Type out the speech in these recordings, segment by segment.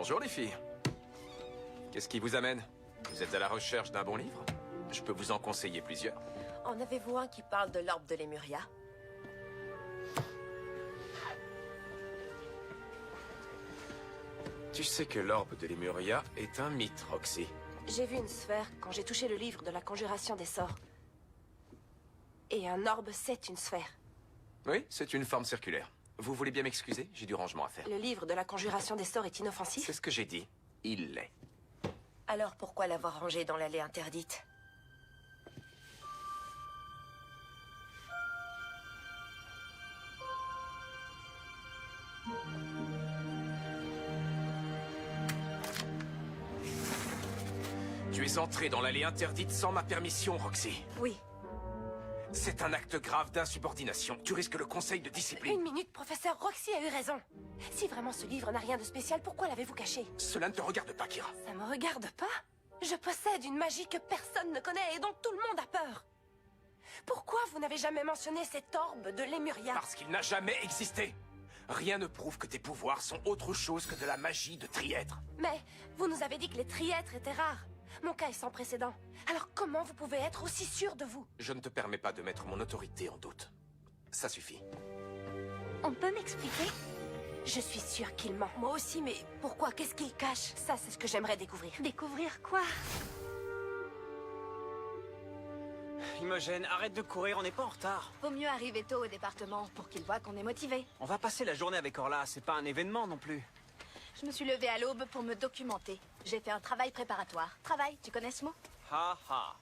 Bonjour les filles. Qu'est-ce qui vous amène? Vous êtes à la recherche d'un bon livre? Je peux vous en conseiller plusieurs. En avez-vous un qui parle de l'orbe de Lemuria? Tu sais que l'orbe de Lemuria est un mythe, Roxy. J'ai vu une sphère quand j'ai touché le livre de la conjuration des sorts. Et un orbe, c'est une sphère. Oui, c'est une forme circulaire. Vous voulez bien m'excuser? J'ai du rangement à faire. Le livre de la conjuration des sorts est inoffensif? C'est ce que j'ai dit. Il l'est. Alors pourquoi l'avoir rangé dans l'allée interdite? Tu es entré dans l'allée interdite sans ma permission, Roxy. Oui. C'est un acte grave d'insubordination. Tu risques le conseil de discipline. Une minute, professeur. Roxy a eu raison. Si vraiment ce livre n'a rien de spécial, pourquoi l'avez-vous caché? Cela ne te regarde pas, Kira. Ça me regarde pas? Je possède une magie que personne ne connaît et dont tout le monde a peur. Pourquoi vous n'avez jamais mentionné cet orbe de Lemuria? Parce qu'il n'a jamais existé. Rien ne prouve que tes pouvoirs sont autre chose que de la magie de trièdre. Mais vous nous avez dit que les triêtres étaient rares. Mon cas est sans précédent. Alors comment vous pouvez être aussi sûr de vous? Je ne te permets pas de mettre mon autorité en doute. Ça suffit. On peut m'expliquer? Je suis sûre qu'il ment. Moi aussi, mais pourquoi? Qu'est-ce qu'il cache? Ça, c'est ce que j'aimerais découvrir. Découvrir quoi? Imogen, arrête de courir, on n'est pas en retard. Vaut mieux arriver tôt au département pour qu'ils voient qu'on est motivé. On va passer la journée avec Orla, c'est pas un événement non plus. Je me suis levée à l'aube pour me documenter. J'ai fait un travail préparatoire. Travail, tu connais ce mot? Ha ha.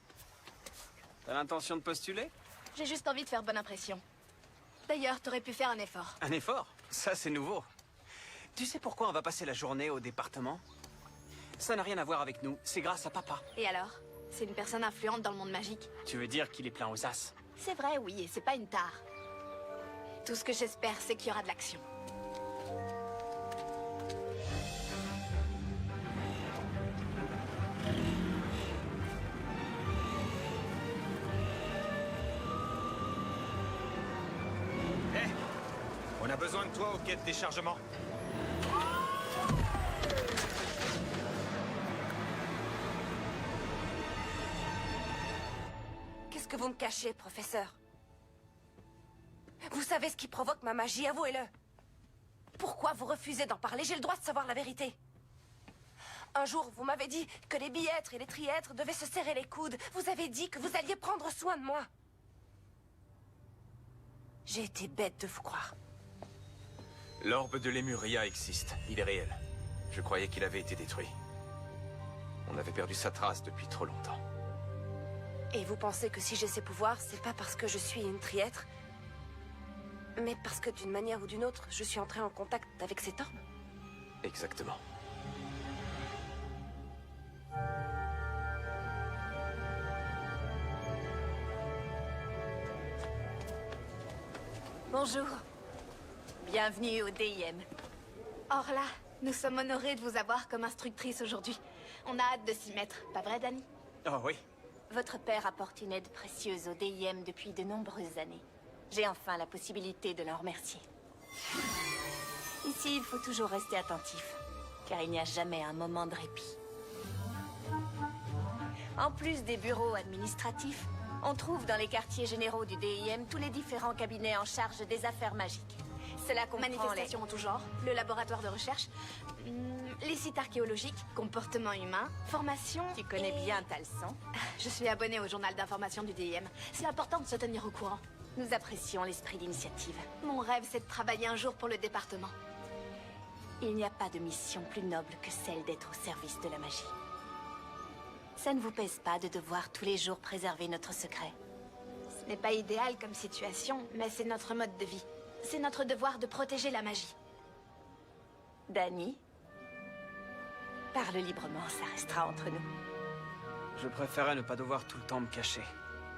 T'as l'intention de postuler? J'ai juste envie de faire bonne impression. D'ailleurs, t'aurais pu faire un effort. Un effort? Ça c'est nouveau. Tu sais pourquoi on va passer la journée au département? Ça n'a rien à voir avec nous, c'est grâce à papa. Et alors? C'est une personne influente dans le monde magique. Tu veux dire qu'il est plein aux as? C'est vrai, oui, et c'est pas une tare. Tout ce que j'espère, c'est qu'il y aura de l'action. On a besoin de toi au quai de déchargement. Qu'est-ce que vous me cachez, professeur? Vous savez ce qui provoque ma magie, avouez-le. Pourquoi vous refusez d'en parler? J'ai le droit de savoir la vérité. Un jour, vous m'avez dit que les biêtres et les triêtres devaient se serrer les coudes. Vous avez dit que vous alliez prendre soin de moi. J'ai été bête de vous croire. L'orbe de Lemuria existe. Il est réel. Je croyais qu'il avait été détruit. On avait perdu sa trace depuis trop longtemps. Et vous pensez que si j'ai ces pouvoirs, c'est pas parce que je suis une triètre, mais parce que d'une manière ou d'une autre, je suis entrée en contact avec cet orbe? Exactement. Bonjour. Bienvenue au DIM. Orla, nous sommes honorés de vous avoir comme instructrice aujourd'hui. On a hâte de s'y mettre, pas vrai, Dani? Oh oui. Votre père apporte une aide précieuse au DIM depuis de nombreuses années. J'ai enfin la possibilité de l'en remercier. Ici, il faut toujours rester attentif, car il n'y a jamais un moment de répit. En plus des bureaux administratifs, on trouve dans les quartiers généraux du DIM tous les différents cabinets en charge des affaires magiques. Cela comprend Manifestations en tout genre, le laboratoire de recherche, les sites archéologiques, comportement humain, formation... Tu connais et- bien Talsan. Je suis abonnée au journal d'information du DIM. C'est important de se tenir au courant. Nous apprécions l'esprit d'initiative. Mon rêve, c'est de travailler un jour pour le département. Il n'y a pas de mission plus noble que celle d'être au service de la magie. Ça ne vous pèse pas de devoir tous les jours préserver notre secret? Ce n'est pas idéal comme situation, mais c'est notre mode de vie. C'est notre devoir de protéger la magie. Dani? Parle librement, ça restera entre nous. Je préférais ne pas devoir tout le temps me cacher.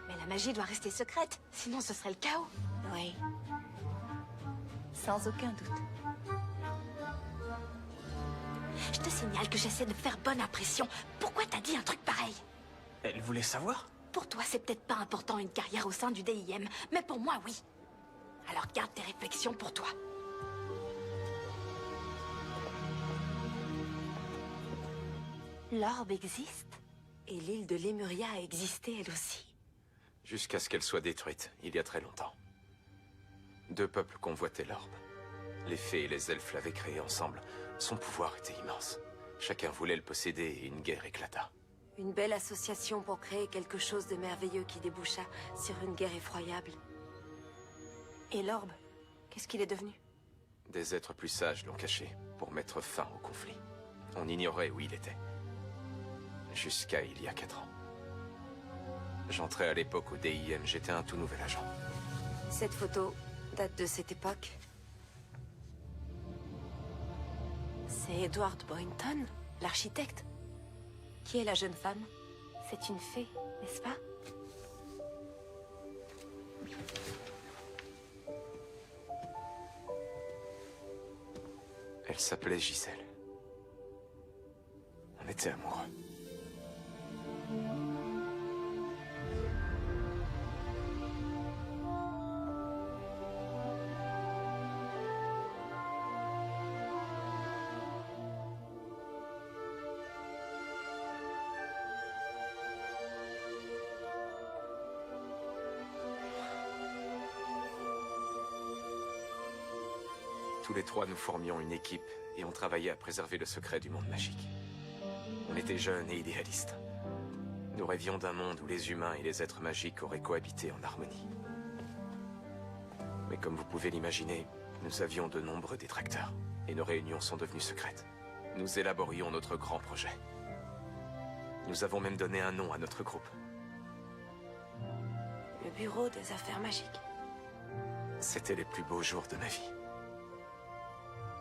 Mais la magie doit rester secrète, sinon ce serait le chaos. Oui. Sans aucun doute. Je te signale que j'essaie de faire bonne impression. Pourquoi t'as dit un truc pareil? Elle voulait savoir? Pour toi, c'est peut-être pas important une carrière au sein du DIM, mais pour moi, oui. Alors garde tes réflexions pour toi. L'orbe existe? Et l'île de Lemuria a existé elle aussi? Jusqu'à ce qu'elle soit détruite, il y a très longtemps. Deux peuples convoitaient l'orbe. Les fées et les elfes l'avaient créé ensemble. Son pouvoir était immense. Chacun voulait le posséder et une guerre éclata. Une belle association pour créer quelque chose de merveilleux qui déboucha sur une guerre effroyable. Et l'orbe, qu'est-ce qu'il est devenu? Des êtres plus sages l'ont caché pour mettre fin au conflit. On ignorait où il était. Jusqu'à il y a 4 ans. J'entrais à l'époque au DIM, j'étais un tout nouvel agent. Cette photo date de cette époque. C'est Edward Boynton, l'architecte. Qui est la jeune femme? C'est une fée, n'est-ce pas? Elle s'appelait Giselle. On était amoureux. Tous les trois, nous formions une équipe et on travaillait à préserver le secret du monde magique. On était jeunes et idéalistes. Nous rêvions d'un monde où les humains et les êtres magiques auraient cohabité en harmonie. Mais comme vous pouvez l'imaginer, nous avions de nombreux détracteurs et nos réunions sont devenues secrètes. Nous élaborions notre grand projet. Nous avons même donné un nom à notre groupe. Le bureau des affaires magiques. C'était les plus beaux jours de ma vie.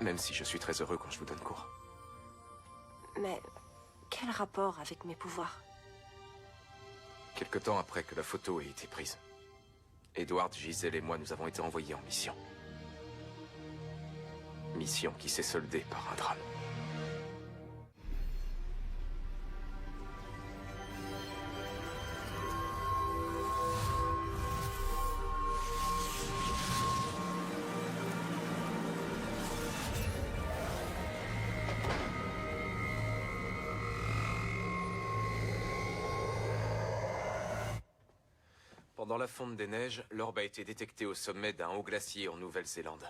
Même si je suis très heureux quand je vous donne cours. Mais quel rapport avec mes pouvoirs? Quelque temps après que la photo ait été prise, Edward, Giselle et moi, nous avons été envoyés en mission. Mission qui s'est soldée par un drame. Pendant la fonte des neiges, l'orbe a été détecté au sommet d'un haut glacier en Nouvelle-Zélande.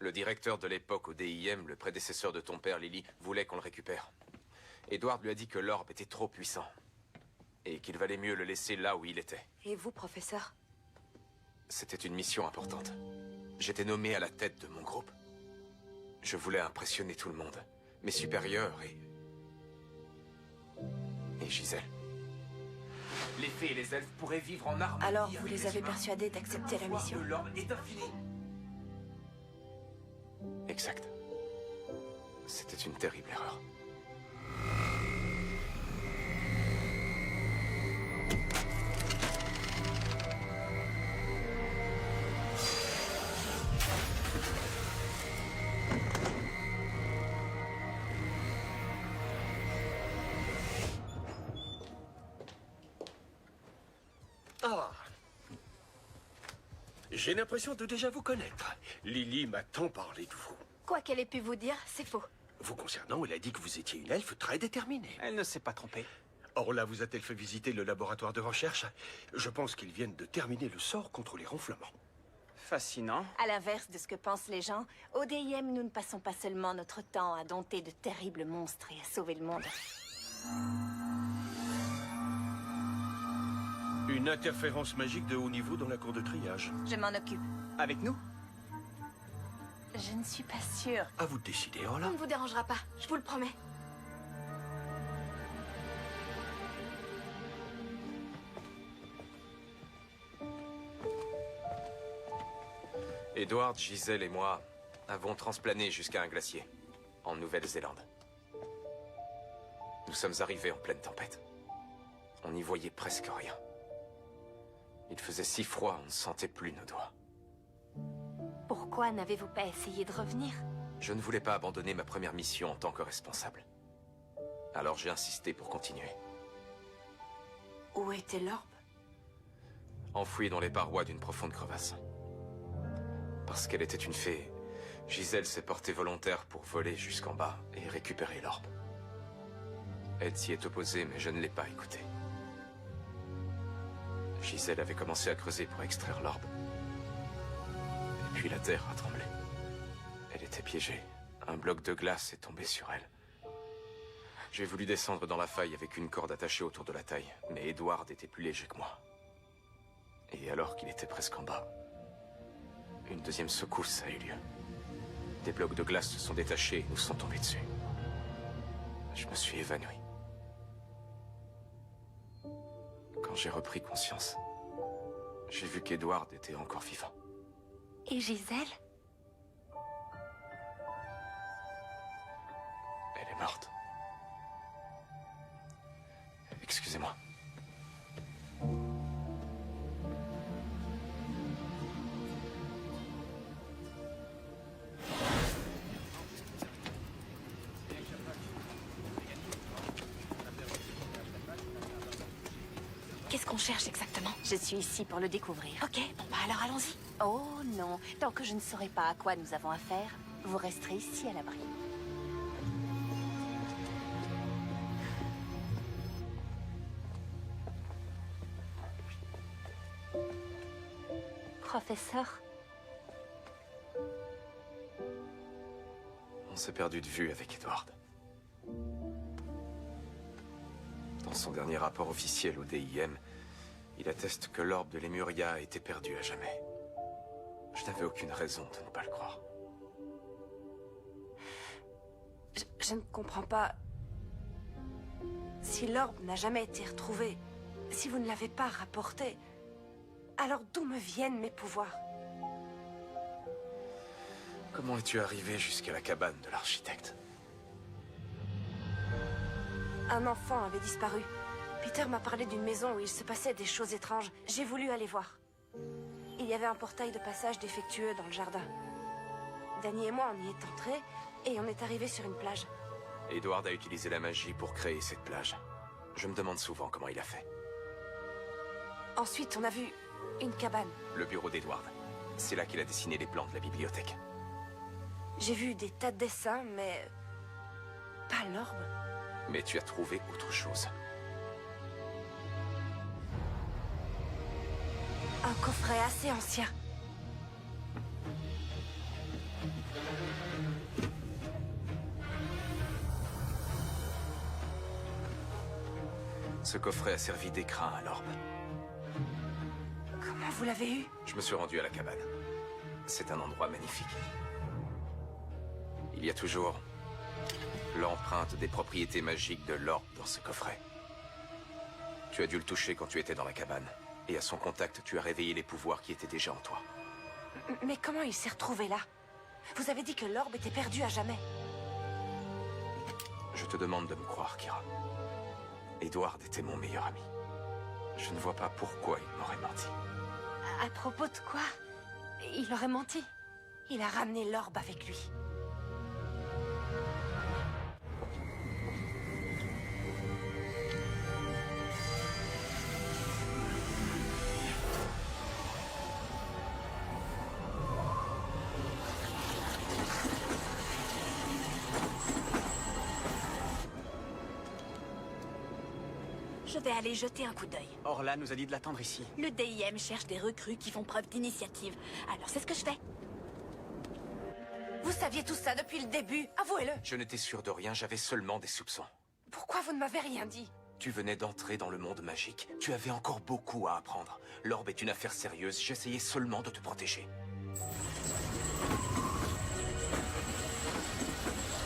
Le directeur de l'époque au DIM, le prédécesseur de ton père, Lily, voulait qu'on le récupère. Edward lui a dit que l'orbe était trop puissant et qu'il valait mieux le laisser là où il était. Et vous, professeur? C'était une mission importante. J'étais nommé à la tête de mon groupe. Je voulais impressionner tout le monde, mes supérieurs et Giselle. Les fées et les elfes pourraient vivre en harmonie. Alors, vous les avez persuadés d'accepter la mission? L'orbe est infini. Exact. C'était une terrible erreur. Ah. J'ai l'impression de déjà vous connaître. Lily m'a tant parlé de vous. Quoi qu'elle ait pu vous dire, c'est faux. Vous concernant, elle a dit que vous étiez une elfe très déterminée. Elle ne s'est pas trompée. Or là, vous a-t-elle fait visiter le laboratoire de recherche? Je pense qu'ils viennent de terminer le sort contre les ronflements. Fascinant. À l'inverse de ce que pensent les gens, au DIM, nous ne passons pas seulement notre temps à dompter de terribles monstres et à sauver le monde. Une interférence magique de haut niveau dans la cour de triage. Je m'en occupe. Avec nous? Je ne suis pas sûre. À vous de décider, oh On là. ne vous dérangera pas, je vous le promets. Edward, Giselle et moi avons transplané jusqu'à un glacier, en Nouvelle-Zélande. Nous sommes arrivés en pleine tempête. On n'y voyait presque rien. Il faisait si froid, on ne sentait plus nos doigts. Pourquoi n'avez-vous pas essayé de revenir? Je ne voulais pas abandonner ma première mission en tant que responsable. Alors j'ai insisté pour continuer. Où était l'orbe? Enfouie dans les parois d'une profonde crevasse. Parce qu'elle était une fée, Giselle s'est portée volontaire pour voler jusqu'en bas et récupérer l'orbe. Ed s'y est opposé, mais je ne l'ai pas écouté. Gisèle avait commencé à creuser pour extraire l'orbe. Et puis la terre a tremblé. Elle était piégée. Un bloc de glace est tombé sur elle. J'ai voulu descendre dans la faille avec une corde attachée autour de la taille, mais Edward était plus léger que moi. Et alors qu'il était presque en bas, une deuxième secousse a eu lieu. Des blocs de glace se sont détachés et nous sont tombés dessus. Je me suis évanoui. Quand j'ai repris conscience, j'ai vu qu'Edward était encore vivant. Et Gisèle? Elle est morte. Excusez-moi. Qu'est-ce qu'on cherche exactement? Je suis ici pour le découvrir. Ok, bon bah alors allons-y. Oh non, tant que je ne saurai pas à quoi nous avons affaire, vous resterez ici à l'abri. Professeur, On s'est perdu de vue avec Edward. Dans son dernier rapport officiel au DIM, il atteste que l'orbe de Lemuria a été perdu à jamais. Je n'avais aucune raison de ne pas le croire. Je ne comprends pas. Si l'orbe n'a jamais été retrouvé, si vous ne l'avez pas rapporté, alors d'où me viennent mes pouvoirs? Comment es-tu arrivé jusqu'à la cabane de l'architecte? Un enfant avait disparu. Peter m'a parlé d'une maison où il se passait des choses étranges. J'ai voulu aller voir. Il y avait un portail de passage défectueux dans le jardin. Danny et moi, on y est entrés et on est arrivés sur une plage. Edward a utilisé la magie pour créer cette plage. Je me demande souvent comment il a fait. Ensuite, on a vu une cabane. Le bureau d'Edward. C'est là qu'il a dessiné les plans de la bibliothèque. J'ai vu des tas de dessins, mais pas l'orbe. Mais tu as trouvé autre chose. Un coffret assez ancien. Ce coffret a servi d'écrin à l'orbe. Comment vous l'avez eu? Je me suis rendu à la cabane. C'est un endroit magnifique. Il y a toujours l'empreinte des propriétés magiques de l'orbe dans ce coffret. Tu as dû le toucher quand tu étais dans la cabane. Et à son contact, tu as réveillé les pouvoirs qui étaient déjà en toi. Mais comment il s'est retrouvé là? Vous avez dit que l'orbe était perdu à jamais. Je te demande de me croire, Kira. Edward était mon meilleur ami. Je ne vois pas pourquoi il m'aurait menti. À propos de quoi? Il aurait menti. Il a ramené l'orbe avec lui. Je vais aller jeter un coup d'œil. Orla nous a dit de l'attendre ici. Le DIM cherche des recrues qui font preuve d'initiative. Alors c'est ce que je fais. Vous saviez tout ça depuis le début, avouez-le. Je n'étais sûr de rien, j'avais seulement des soupçons. Pourquoi vous ne m'avez rien dit? Tu venais d'entrer dans le monde magique. Tu avais encore beaucoup à apprendre. L'orbe est une affaire sérieuse, j'essayais seulement de te protéger.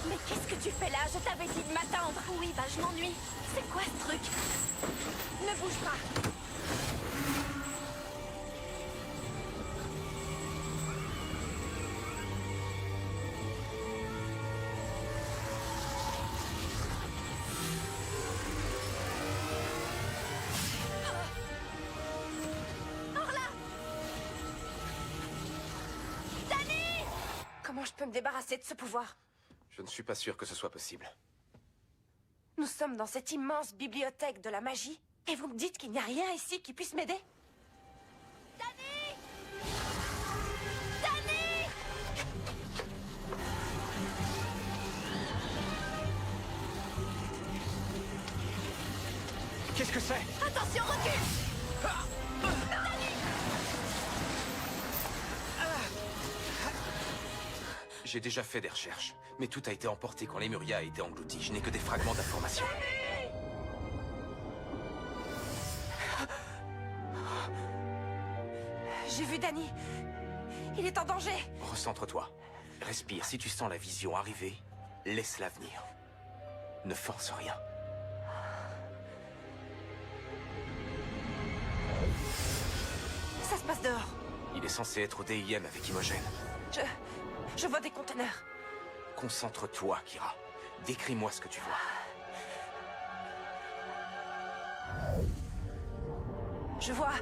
Mais qu'est-ce que tu fais là? Je t'avais dit de m'attendre. Oui, bah je m'ennuie. C'est quoi ce truc? Ne bouge pas. Comment je peux me débarrasser de ce pouvoir? Je ne suis pas sûr que ce soit possible. Nous sommes dans cette immense bibliothèque de la magie, et vous me dites qu'il n'y a rien ici qui puisse m'aider? ce que c'est. Attention, recule! J'ai déjà fait des recherches, mais tout a été emporté quand Lemuria a été englouti. Je n'ai que des fragments d'informations. J'ai vu Danny. Il est en danger. Recentre-toi. Respire. Si tu sens la vision arriver, laisse-la venir. Ne force rien. Ça se passe dehors. Il est censé être au DIM avec Imogen. Je vois des conteneurs. Concentre-toi, Kira. Décris-moi ce que tu vois. Je vois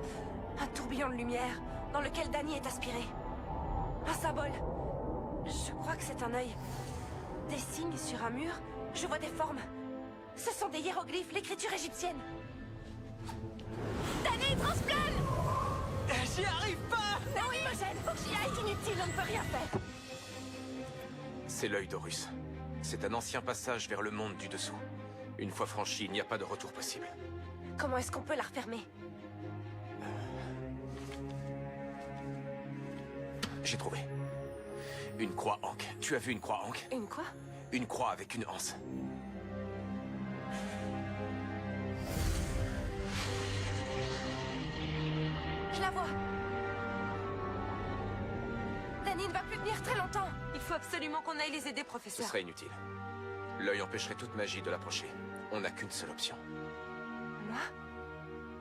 un tourbillon de lumière dans lequel Danny est aspiré. Un symbole. Je crois que c'est un œil. Des signes sur un mur. Je vois des formes. Ce sont des hiéroglyphes, l'écriture égyptienne. Danny, transplane! J'y arrive pas! Non, Imogen, faut que j'y aille, c'est inutile, on ne peut rien faire. C'est l'œil d'Horus. C'est un ancien passage vers le monde du dessous. Une fois franchi, il n'y a pas de retour possible. Comment est-ce qu'on peut la refermer? J'ai trouvé. Une croix ankh. Tu as vu une croix ankh? Une quoi? Une croix avec une anse. Je la vois. Danny ne va plus venir très longtemps. Il faut absolument qu'on aille les aider, Ce professeur. serait inutile. L'œil empêcherait toute magie de l'approcher. On n'a qu'une seule option. Moi?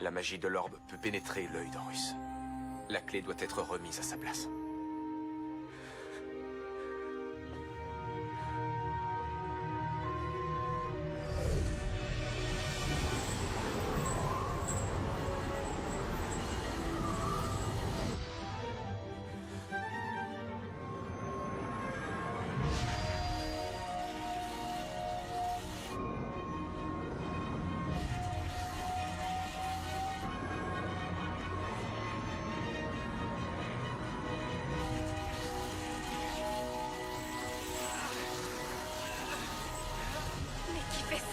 La magie de l'orbe peut pénétrer l'œil d'Horus. La clé doit être remise à sa place. Mais qui fait ça?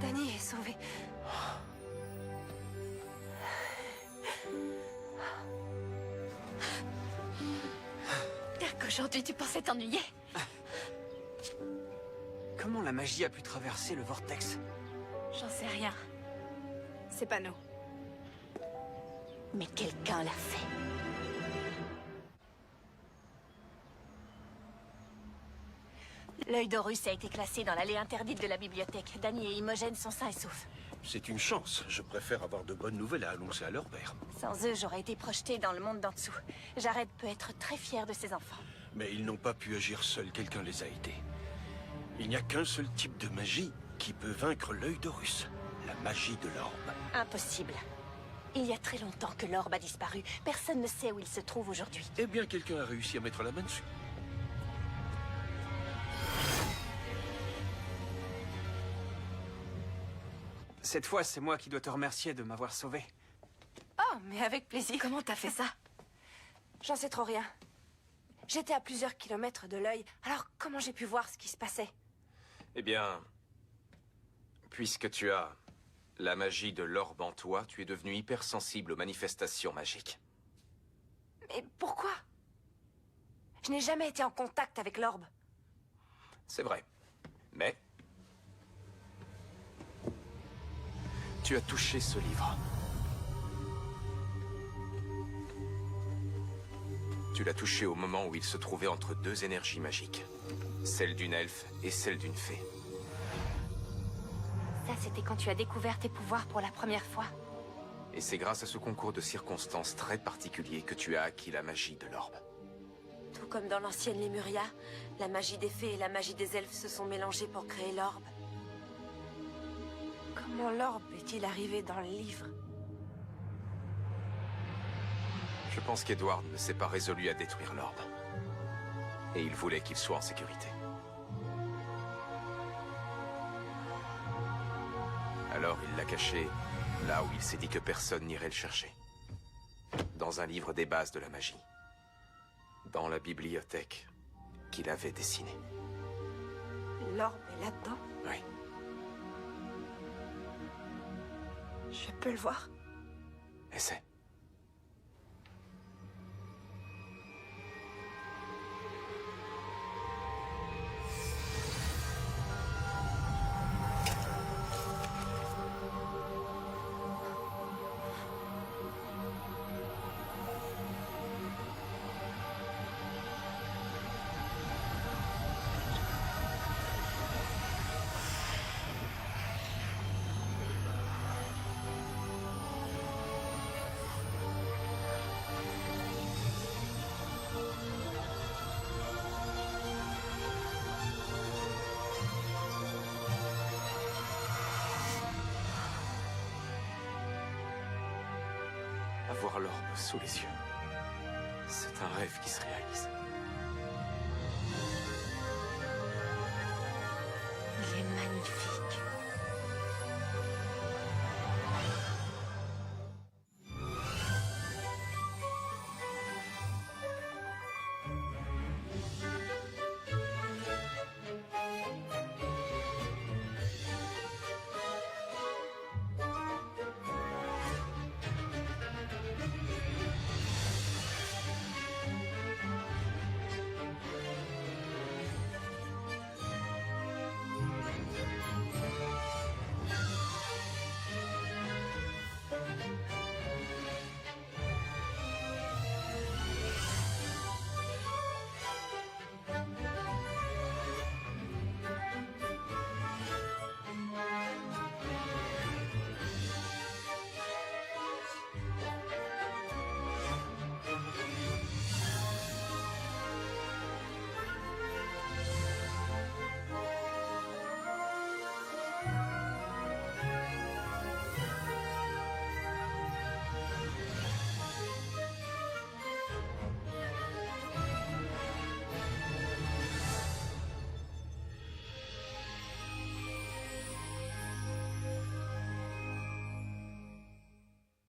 Danny est sauvé. Dire qu'aujourd'hui tu pensais t'ennuyer. Comment la magie a pu traverser le vortex? J'en sais rien. C'est pas nous. Mais quelqu'un l'a fait. L'œil d'Horus a été classé dans l'allée interdite de la bibliothèque. Danny et Imogen sont sains et saufs. C'est une chance. Je préfère avoir de bonnes nouvelles à annoncer à leur père. Sans eux, j'aurais été projetée dans le monde d'en dessous. Jared peut être très fier de ses enfants. Mais ils n'ont pas pu agir seuls. Quelqu'un les a aidés. Il n'y a qu'un seul type de magie qui peut vaincre l'œil d'Horus. La magie de l'orbe. Impossible. Il y a très longtemps que l'orbe a disparu. Personne ne sait où il se trouve aujourd'hui. Eh bien, quelqu'un a réussi à mettre la main dessus. Cette fois, c'est moi qui dois te remercier de m'avoir sauvé. Oh, mais avec plaisir. Comment t'as fait ça? J'en sais trop rien. J'étais à plusieurs kilomètres de l'œil, alors comment j'ai pu voir ce qui se passait? Eh bien, puisque tu as la magie de l'orbe en toi, tu es devenu hypersensible aux manifestations magiques. Mais pourquoi? Je n'ai jamais été en contact avec l'orbe. C'est vrai. Mais tu as touché ce livre. Tu l'as touché au moment où il se trouvait entre deux énergies magiques. Celle d'une elfe et celle d'une fée. Ça, c'était quand tu as découvert tes pouvoirs pour la première fois. Et c'est grâce à ce concours de circonstances très particulier que tu as acquis la magie de l'orbe. Tout comme dans l'ancienne Lemuria, la magie des fées et la magie des elfes se sont mélangées pour créer l'orbe. Comment l'orbe est-il arrivé dans le livre? Je pense qu'Edward ne s'est pas résolu à détruire l'orbe. Et il voulait qu'il soit en sécurité. Alors il l'a caché là où il s'est dit que personne n'irait le chercher. Dans un livre des bases de la magie. Dans la bibliothèque qu'il avait dessinée. L'orbe est là-dedans. Oui. Je peux le voir. Essaie. Avoir l'orbe sous les yeux. C'est un rêve qui se réalise. Il est magnifique.